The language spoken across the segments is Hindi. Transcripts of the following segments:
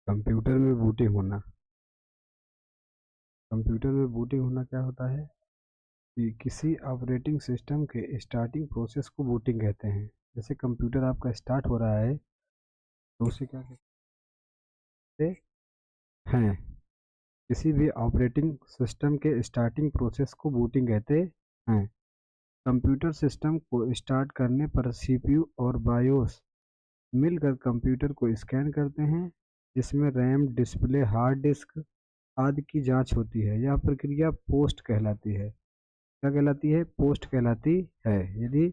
कंप्यूटर में बूटिंग होना। कंप्यूटर में बूटिंग होना क्या होता है कि किसी ऑपरेटिंग सिस्टम के स्टार्टिंग प्रोसेस को बूटिंग कहते हैं। जैसे कंप्यूटर आपका स्टार्ट हो रहा है तो उसे क्या कहते हैं? किसी भी ऑपरेटिंग सिस्टम के स्टार्टिंग प्रोसेस को बूटिंग कहते हैं। कंप्यूटर सिस्टम को स्टार्ट करने पर सीपीयू और बायोस मिलकर कंप्यूटर को स्कैन करते हैं, जिसमें रैम, डिस्प्ले, हार्ड डिस्क आदि की जांच होती है। यह प्रक्रिया पोस्ट कहलाती है। क्या कहलाती है? पोस्ट कहलाती है। यदि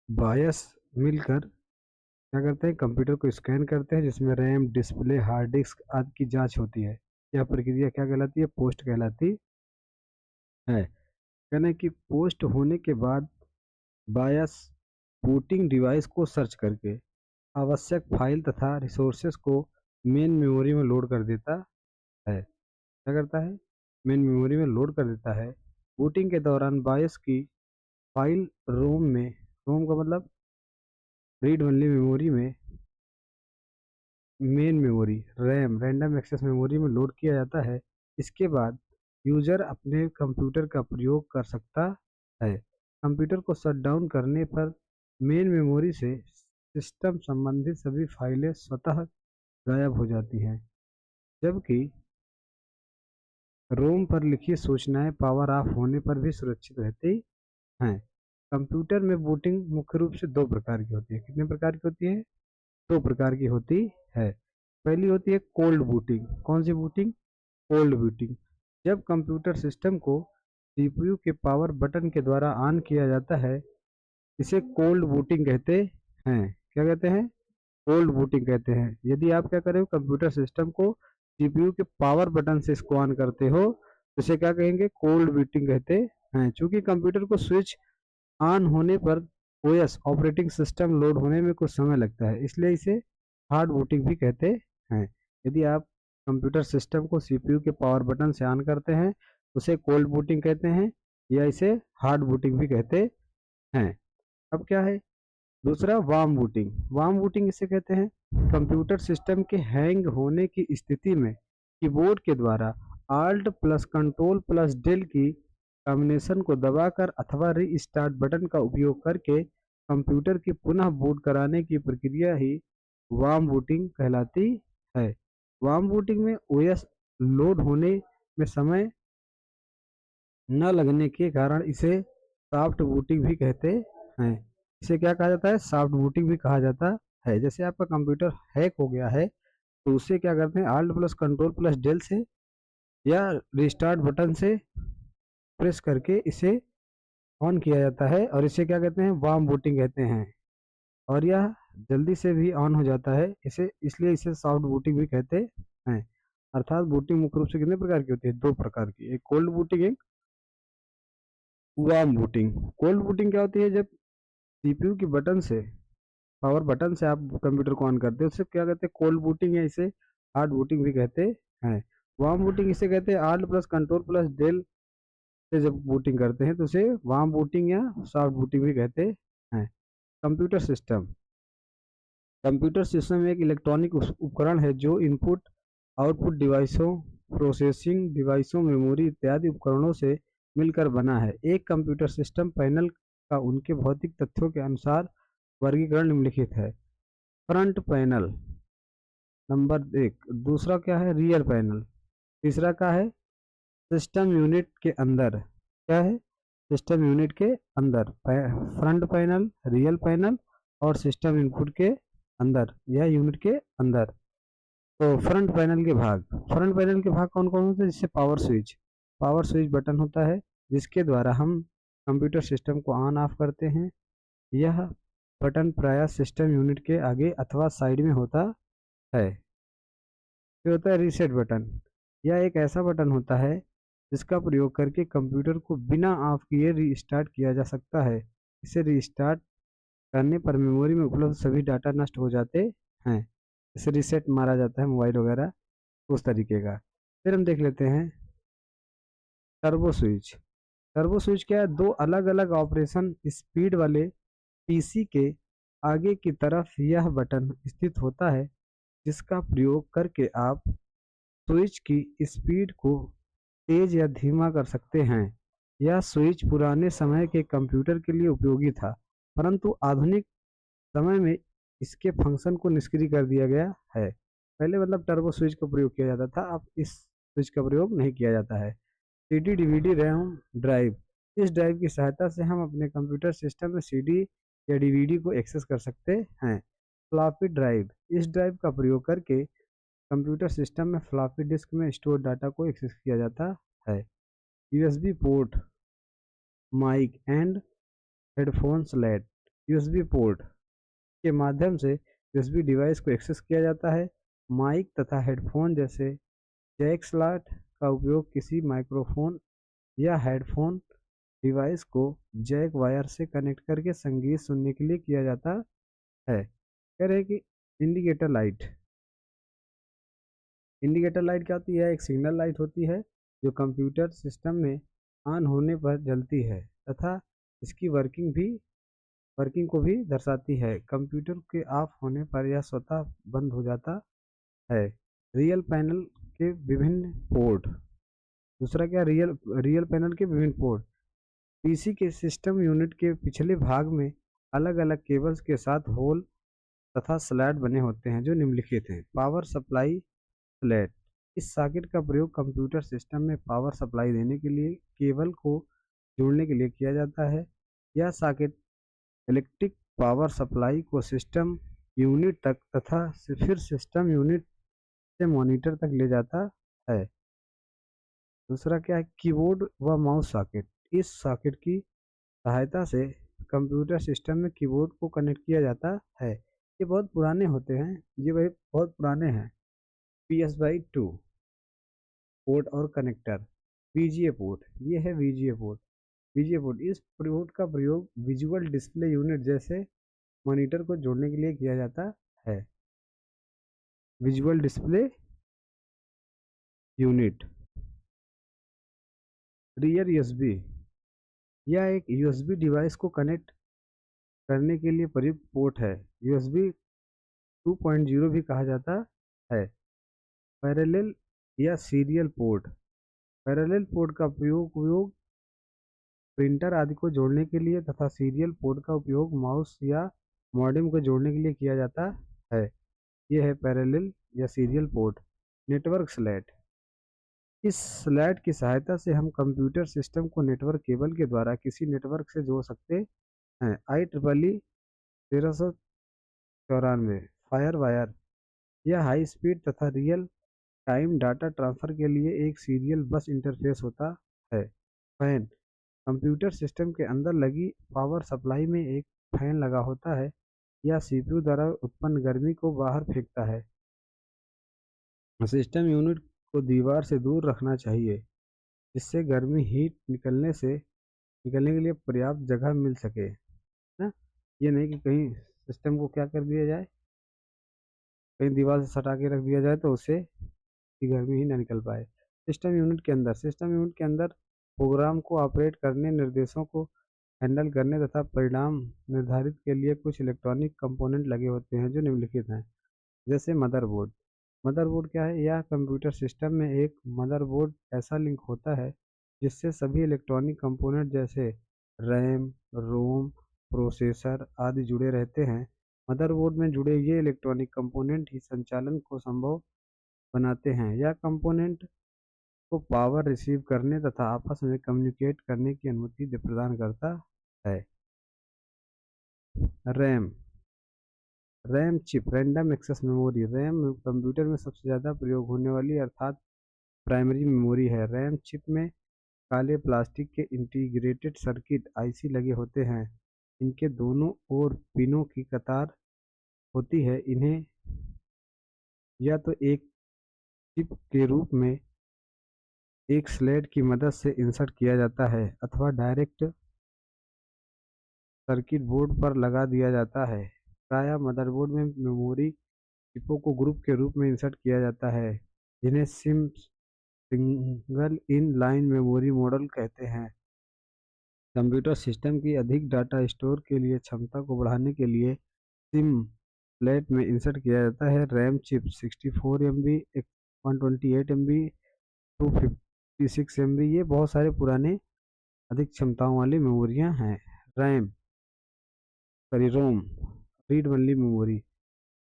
बायस मिलकर क्या करते हैं? कंप्यूटर को स्कैन करते हैं, जिसमें रैम, डिस्प्ले, हार्ड डिस्क आदि की जांच होती है। यह प्रक्रिया क्या कहलाती है? पोस्ट कहलाती है। कहना है कि पोस्ट होने के बाद बायस बूटिंग डिवाइस को सर्च करके आवश्यक फाइल तथा रिसोर्सेस को मेन मेमोरी में लोड कर देता है। क्या करता है? मेन मेमोरी में लोड कर देता है। बूटिंग के दौरान बायस की फाइल रोम में, रोम का मतलब रीड ओनली मेमोरी में, main memory, RAM, random access memory में लोड किया जाता है। इसके बाद यूजर अपने कंप्यूटर का प्रयोग कर सकता है। कंप्यूटर को शट डाउन करने पर मेन मेमोरी से सिस्टम संबंधित सभी फाइलें स्वतः गायब हो जाती हैं, जबकि रोम पर लिखी सूचनाएं पावर ऑफ होने पर भी सुरक्षित रहती हैं। कंप्यूटर में बूटिंग मुख्य रूप से दो प्रकार की होती है। कितने प्रकार की होती है? दो प्रकार की होती है। पहली होती है कोल्ड बूटिंग। कौन सी बूटिंग? Cold booting. जब कंप्यूटर सिस्टम को सीपीयू के पावर बटन के द्वारा ऑन किया जाता है, इसे कोल्ड बूटिंग कहते हैं। क्या कहते हैं? कोल्ड बूटिंग कहते हैं। यदि आप क्या करें, कंप्यूटर सिस्टम को सीपीयू के पावर बटन से इसको ऑन करते हो तो इसे क्या कहेंगे? कोल्ड बूटिंग कहते हैं। चूंकि कंप्यूटर को स्विच ऑन होने पर ओएस ऑपरेटिंग सिस्टम लोड होने में कुछ समय लगता है, इसलिए इसे हार्ड बूटिंग भी कहते हैं। यदि आप कंप्यूटर सिस्टम को सीपीयू के पावर बटन से ऑन करते हैं उसे कोल्ड बूटिंग कहते हैं, या इसे हार्ड बूटिंग भी कहते हैं। अब क्या है दूसरा? Warm booting. वार्म बूटिंग इसे कहते हैं। कंप्यूटर सिस्टम के हैंग होने की स्थिति में कीबोर्ड के द्वारा alt plus control plus del की कॉम्बिनेशन को दबाकर अथवा री स्टार्ट बटन का उपयोग करके कंप्यूटर की पुनः बूट कराने की प्रक्रिया ही वार्म बूटिंग कहलाती है। वार्म बूटिंग में ओएस लोड होने में समय न लगने के कारण इसे सॉफ्ट बूटिंग भी कहते हैं। इसे क्या कहा जाता है? सॉफ्ट बूटिंग भी कहा जाता है। जैसे आपका कंप्यूटर हैक हो गया है तो उसे क्या करते हैं? Alt plus control plus del से या रिस्टार्ट बटन से प्रेस करके इसे ऑन किया जाता है, और इसे क्या कहते हैं? वार्म बूटिंग कहते हैं। और यह जल्दी से भी ऑन हो जाता है, इसे इसलिए इसे सॉफ्ट बूटिंग भी कहते हैं। अर्थात बूटिंग मुख्य रूप से कितने प्रकार की होती है? दो प्रकार की, एक कोल्ड बूटिंग, एक वार्म बूटिंग। कोल्ड बूटिंग क्या होती है? जब सीपीयू की बटन से, पावर बटन से आप कंप्यूटर को ऑन करते हैं उसे क्या कहते हैं? कोल्ड बूटिंग, या इसे हार्ड बूटिंग भी कहते हैं। वार्म बूटिंग इसे कहते हैं alt plus control plus del से जब बूटिंग करते हैं तो उसे वार्म बूटिंग या सॉफ्ट बूटिंग भी कहते हैं। Computer system. कंप्यूटर सिस्टम एक इलेक्ट्रॉनिक उपकरण है जो इनपुट आउटपुट डिवाइसों, प्रोसेसिंग डिवाइसों, मेमोरी इत्यादि उपकरणों से मिलकर बना है। एक कंप्यूटर सिस्टम पैनल का उनके भौतिक तथ्यों के अनुसार वर्गीकरण निम्नलिखित है। फ्रंट पैनल नंबर एक। दूसरा क्या है? Rear panel. तीसरा क्या है? सिस्टम यूनिट के अंदर। क्या है? सिस्टम यूनिट के अंदर फ्रंट पैनल, रियल पैनल और सिस्टम इनपुट के अंदर या यूनिट के अंदर। तो फ्रंट पैनल के भाग, फ्रंट पैनल के भाग कौन कौन होते हैं? जैसे power switch, power switch button होता है जिसके द्वारा हम कंप्यूटर सिस्टम को ऑन ऑफ करते हैं। यह बटन प्रायः सिस्टम यूनिट के आगे अथवा साइड में होता है। फिर होता है रीसेट बटन। यह एक ऐसा बटन होता है जिसका प्रयोग करके कंप्यूटर को बिना ऑफ किए रीस्टार्ट किया जा सकता है। इसे रीस्टार्ट करने पर मेमोरी में उपलब्ध सभी डाटा नष्ट हो जाते हैं। इसे रीसेट मारा जाता है मोबाइल वगैरह, उस तरीके का। फिर हम देख लेते हैं टर्बो स्विच। टर्बो स्विच क्या है? दो अलग अलग ऑपरेशन स्पीड वाले पीसी के आगे की तरफ यह बटन स्थित होता है। जिसका प्रयोग करके आप स्विच की स्पीड को तेज या धीमा कर सकते हैं। यह स्विच पुराने समय के कंप्यूटर के लिए उपयोगी था, परंतु आधुनिक समय में इसके फंक्शन को निष्क्रिय कर दिया गया है। पहले मतलब टर्बो स्विच का प्रयोग किया जाता था, अब इस स्विच का प्रयोग नहीं किया जाता है। CD, DVD, RAM drive. इस ड्राइव की सहायता से हम अपने कंप्यूटर सिस्टम में सीडी या डीवीडी को एक्सेस कर सकते हैं। Floppy drive. इस ड्राइव का प्रयोग करके कंप्यूटर सिस्टम में फ्लॉपी डिस्क में स्टोर डाटा को एक्सेस किया जाता है। USB port, mic and headphone slot. USB port के माध्यम से यूएसबी डिवाइस को एक्सेस किया जाता है। माइक तथा हेडफोन जैसे जैक स्लॉट का उपयोग किसी माइक्रोफोन या हेडफोन डिवाइस को जैक वायर से कनेक्ट करके संगीत सुनने के लिए किया जाता है। कह रहे हैं कि इंडिकेटर लाइट। इंडिकेटर लाइट क्या होती है? एक सिग्नल लाइट होती है जो कंप्यूटर सिस्टम में ऑन होने पर जलती है तथा इसकी वर्किंग को भी दर्शाती है। कंप्यूटर के ऑफ होने पर यह स्वतः बंद हो जाता है। रियल पैनल के विभिन्न पोर्ट। दूसरा क्या? रियल पैनल के विभिन्न पोर्ट। पीसी के सिस्टम यूनिट के पिछले भाग में अलग अलग केबल्स के साथ होल तथा स्लैट बने होते हैं जो निम्नलिखित हैं। Power supply slate. इस सॉकेट का प्रयोग कंप्यूटर सिस्टम में पावर सप्लाई देने के लिए केबल को जोड़ने के लिए किया जाता है। यह सॉकेट इलेक्ट्रिक पावर सप्लाई को सिस्टम यूनिट तक तथा फिर सिस्टम यूनिट से मॉनिटर तक ले जाता है। दूसरा क्या है? कीबोर्ड व माउस सॉकेट। इस सॉकेट की सहायता से कंप्यूटर सिस्टम में कीबोर्ड को कनेक्ट किया जाता है। ये बहुत पुराने होते हैं, ये भाई बहुत पुराने हैं। PS/2 पोर्ट और कनेक्टर। VGA पोर्ट, ये है VGA पोर्ट। VGA पोर्ट, इस पोर्ट का प्रयोग विजुअल डिस्प्ले यूनिट जैसे मॉनिटर को जोड़ने के लिए किया जाता है। Visual display unit. Rear USB, यह एक USB डिवाइस को कनेक्ट करने के लिए प्रयुक्त पोर्ट है। USB 2.0 भी कहा जाता है। पैरेलल या सीरियल पोर्ट। पैरेलल पोर्ट का उपयोग प्रिंटर आदि को जोड़ने के लिए तथा सीरियल पोर्ट का उपयोग माउस या मॉडेम को जोड़ने के लिए किया जाता है। यह है पैरेलल या सीरियल पोर्ट। Network slate. इस स्लैट की सहायता से हम कंप्यूटर सिस्टम को नेटवर्क केबल के द्वारा किसी नेटवर्क से जोड़ सकते हैं। IEEE 1394 fire wire. यह हाई स्पीड तथा रियल टाइम डाटा ट्रांसफर के लिए एक सीरियल बस इंटरफेस होता है। फैन। कंप्यूटर सिस्टम के अंदर लगी पावर सप्लाई में एक फैन लगा होता है। यह CPU द्वारा उत्पन्न गर्मी को बाहर फेंकता है। सिस्टम यूनिट को दीवार से दूर रखना चाहिए जिससे गर्मी हीट निकलने के लिए पर्याप्त जगह मिल सके ना। ये नहीं कि कहीं सिस्टम को क्या कर दिया जाए, कहीं दीवार से सटा के रख दिया जाए तो उससे की गर्मी ही ना निकल पाए। सिस्टम यूनिट के अंदर प्रोग्राम को ऑपरेट करने, निर्देशों को हैंडल करने तथा परिणाम निर्धारित के लिए कुछ इलेक्ट्रॉनिक कंपोनेंट लगे होते हैं जो निम्नलिखित हैं। जैसे मदरबोर्ड। मदरबोर्ड क्या है? यह कंप्यूटर सिस्टम में एक मदरबोर्ड ऐसा लिंक होता है जिससे सभी इलेक्ट्रॉनिक कंपोनेंट जैसे रैम, रोम, प्रोसेसर आदि जुड़े रहते हैं। मदरबोर्ड में जुड़े ये इलेक्ट्रॉनिक कंपोनेंट ही संचालन को संभव बनाते हैं। यह कंपोनेंट को पावर रिसीव करने तथा आपस में कम्युनिकेट करने की अनुमति प्रदान करता है। RAM chip, random access memory. RAM computer में सबसे ज़्यादा प्रयोग होने वाली अर्थात प्राइमरी मेमोरी है। रैम चिप में काले प्लास्टिक के इंटीग्रेटेड सर्किट IC लगे होते हैं। इनके दोनों ओर पिनों की कतार होती है। इन्हें या तो एक चिप के रूप में एक स्लेट की मदद से इंसर्ट किया जाता है अथवा डायरेक्ट सर्किट बोर्ड पर लगा दिया जाता है। प्रायः मदरबोर्ड में मेमोरी चिपों को ग्रुप के रूप में इंसर्ट किया जाता है जिन्हें single in line memory model कहते हैं। कंप्यूटर सिस्टम की अधिक डाटा स्टोर के लिए क्षमता को बढ़ाने के लिए सिम फ्लैट में इंसर्ट किया जाता है। RAM chip 64 MB, 128 MB, 256 MB, ये बहुत सारे पुराने अधिक क्षमताओं वाली मेमोरियां हैं। रैम सॉरी रोम, रीड ओनली मेमोरी,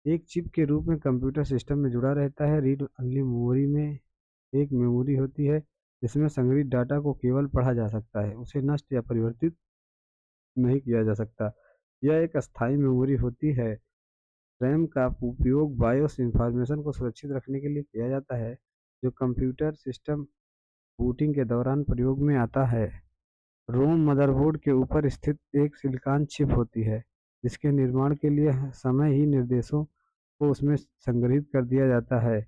एक चिप के रूप में कंप्यूटर सिस्टम में जुड़ा रहता है। रीड ओनली मेमोरी में एक मेमोरी होती है जिसमें संग्रहित डाटा को केवल पढ़ा जा सकता है, उसे नष्ट या परिवर्तित नहीं किया जा सकता। यह एक अस्थायी मेमोरी होती है। रैम का उपयोग बायोस इंफॉर्मेशन को सुरक्षित रखने के लिए किया जाता है, जो कंप्यूटर सिस्टम बूटिंग के दौरान प्रयोग में आता है। रोम मदरबोर्ड के ऊपर स्थित एक सिलिकॉन चिप होती है, जिसके निर्माण के लिए समय ही निर्देशों को उसमें संग्रहित कर दिया जाता है।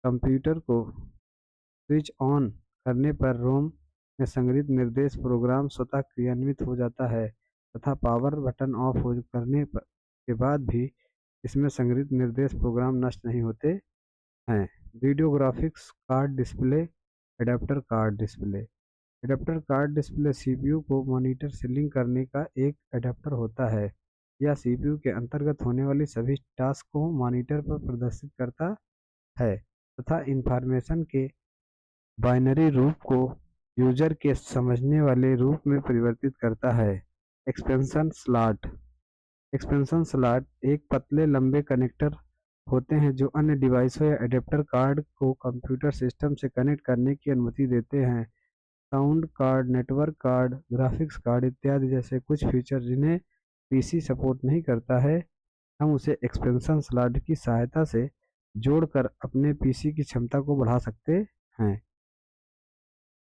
कंप्यूटर को स्विच ऑन करने पर रोम में संग्रहित निर्देश प्रोग्राम स्वतः क्रियान्वित हो जाता है तथा पावर बटन ऑफ करने के बाद भी इसमें संग्रहित निर्देश प्रोग्राम नष्ट नहीं होते हैं। Video graphics card display, adapter card display, adapter card display CPU को मॉनिटर से लिंक करने का एक एडाप्टर होता है। यह सीपीयू के अंतर्गत होने वाली सभी टास्क को मॉनिटर पर प्रदर्शित करता है तथा इंफॉर्मेशन के बाइनरी रूप को यूजर के समझने वाले रूप में परिवर्तित करता है। एक्सपेंशन स्लॉट, एक्सपेंशन स्लॉट एक पतले लंबे कनेक्टर होते हैं जो अन्य डिवाइसों या एडेप्टर कार्ड को कंप्यूटर सिस्टम से कनेक्ट करने की अनुमति देते हैं। Sound card, network card, graphics card इत्यादि जैसे कुछ फीचर जिन्हें पीसी सपोर्ट नहीं करता है, हम उसे एक्सपेंशन स्लॉट की सहायता से जोड़कर अपने पीसी की क्षमता को बढ़ा सकते हैं।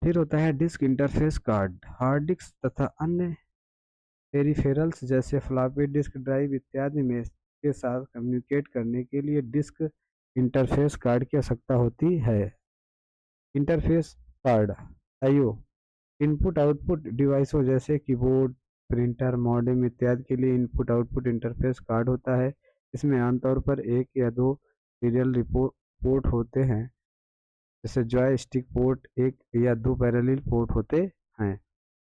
फिर होता है disk interface card, hard disk तथा अन्य पेरिफेरल्स जैसे फ्लॉपी डिस्क ड्राइव इत्यादि में के साथ कम्युनिकेट करने के लिए डिस्क इंटरफेस कार्ड की आवश्यकता होती है। Interface card IO input output डिवाइसों जैसे कीबोर्ड, प्रिंटर, मॉडेम इत्यादि के लिए इनपुट आउटपुट इंटरफेस कार्ड होता है। इसमें आमतौर पर एक या दो सीरियल पोर्ट होते हैं, जैसे जॉय स्टिक पोर्ट, एक या दो पैरेलल पोर्ट होते हैं।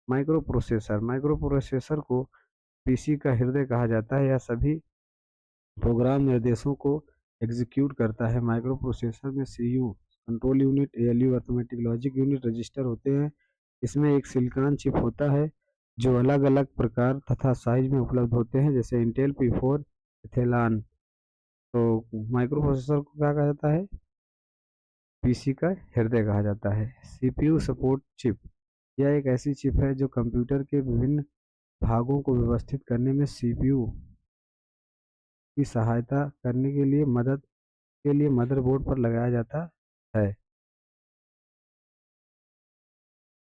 माइक्रो प्रोसेसर, माइक्रो प्रोसेसर को पीसी का हृदय कहा जाता है। यह सभी प्रोग्राम निर्देशों को एग्जीक्यूट करता है। माइक्रो प्रोसेसर में CU, control unit, ALU, arithmetic logic unit, register होते हैं। इसमें एक सिलिकॉन चिप होता है जो अलग अलग प्रकार तथा साइज में उपलब्ध होते हैं, जैसे इंटेल P4 एथेलॉन। तो माइक्रो प्रोसेसर को क्या कहा जाता है? पीसी का हृदय कहा जाता है। सीपीयू सपोर्ट चिप, यह एक ऐसी चिप है जो कंप्यूटर के विभिन्न भागों को व्यवस्थित करने में सीपीयू की सहायता करने के लिए मदरबोर्ड पर लगाया जाता है।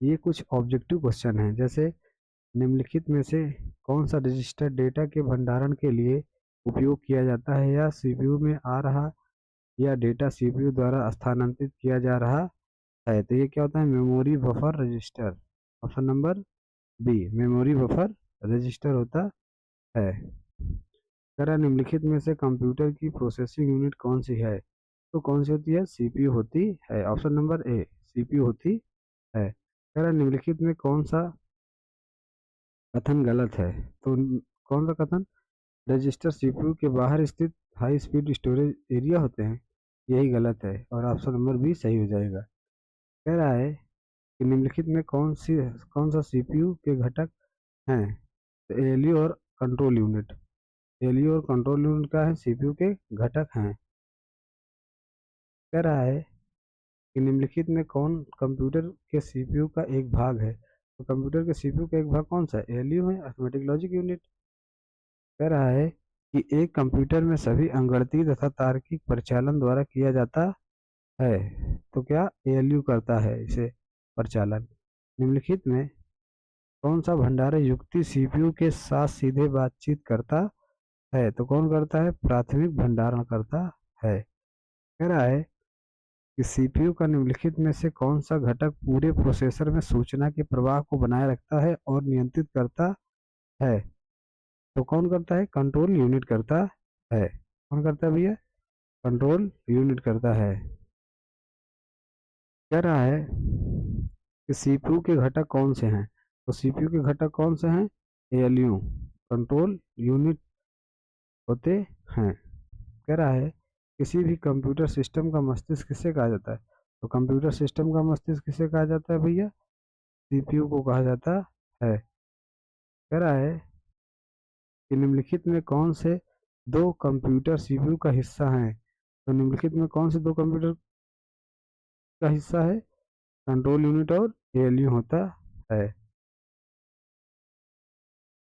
ये कुछ ऑब्जेक्टिव क्वेश्चन हैं, जैसे निम्नलिखित में से कौन सा रजिस्टर डेटा के भंडारण के लिए उपयोग किया जाता है या सीपीयू में आ रहा या डेटा सीपीयू द्वारा स्थानांतरित किया जा रहा है? तो ये क्या होता है? Memory buffer register. Option number B, memory buffer register होता है। करा निम्नलिखित में से कंप्यूटर की प्रोसेसिंग यूनिट कौन सी है? तो कौन सी होती है? सीपीयू होती है। ऑप्शन नंबर ए, सीपीयू होती है। करा निम्नलिखित में कौन सा कथन गलत है? तो कौन सा कथन? रजिस्टर सीपीयू के बाहर स्थित हाई स्पीड स्टोरेज एरिया होते हैं, यही गलत है और ऑप्शन नंबर बी सही हो जाएगा। कह रहा है कि निम्नलिखित में कौन सा सीपीयू के घटक हैं? तो एएलयू और कंट्रोल यूनिट, एएलयू और कंट्रोल यूनिट का है सीपीयू के घटक हैं। कह रहा है कि निम्नलिखित में कौन कंप्यूटर के सीपीयू का एक भाग है? तो कंप्यूटर के सीपीयू का एक भाग कौन सा है? एएलयू है, अरिथमेटिक लॉजिक यूनिट। कह रहा है कि एक कंप्यूटर में सभी अंकगणितीय तथा तार्किक परिचालन द्वारा किया जाता है, तो क्या एएलयू करता है इसे परिचालन। निम्नलिखित में कौन सा भंडारण युक्ति सीपीयू के साथ सीधे बातचीत करता है? तो कौन करता है? प्राथमिक भंडारण करता है। कह रहा है कि सीपीयू का निम्नलिखित में से कौन सा घटक पूरे प्रोसेसर में सूचना के प्रवाह को बनाए रखता है और नियंत्रित करता है? तो कौन करता है? कंट्रोल यूनिट करता है। कौन करता है भैया? कंट्रोल यूनिट करता है। कह रहा है कि सीपीयू के घटक कौन से हैं? तो सीपीयू के घटक कौन से हैं? एएलयू, कंट्रोल यूनिट होते हैं। कह रहा है किसी भी कंप्यूटर सिस्टम का मस्तिष्क किसे कहा जाता है? तो कंप्यूटर सिस्टम का मस्तिष्क किसे कहा जाता है भैया? सीपीयू को कहा जाता है। कह रहा है कि निम्नलिखित में कौन से दो कंप्यूटर सीपीयू का हिस्सा हैं? तो निम्नलिखित में कौन से दो कंप्यूटर का हिस्सा है? कंट्रोल यूनिट और एएलयू होता है।